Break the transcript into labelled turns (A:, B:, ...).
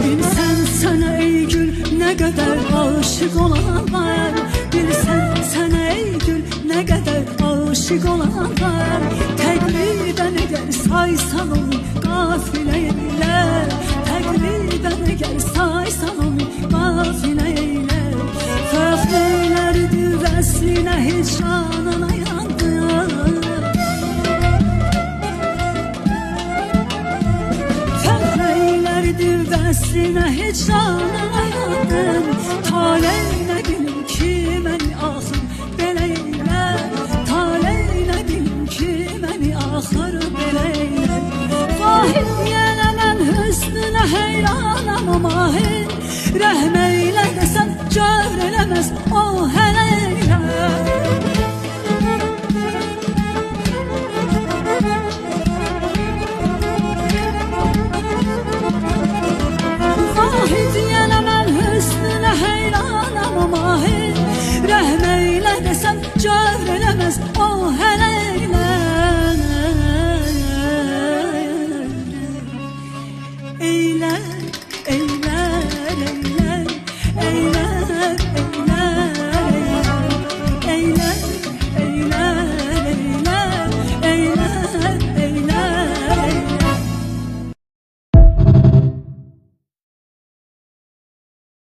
A: Bilsən sənə ey gül nə qədər aşık olanlar, bilsən sənə ey gül nə qədər aşık olanlar, təqlibən əgər saysan onu qafilə ilə, təqlibən əgər saysan onu qafilə ilə, fəxr eylərdi vəslinə hicranına yandı. Fəxr eylərdi vəslinə hicranına yandım, taley nə bilim ki məni axır belə eylər, taley nə bilim ki məni axır belə eylər. Vahid yenə mən hüsnünə heyranam o mahir, rəhm eylə desəm cövr eləməz o hələ eylər. Vahid yenə mən hüsnünə heyranam o mahir, rəhm eylə desəm cövr eləməz o hələ eylər. Eylər, eylər, eylər.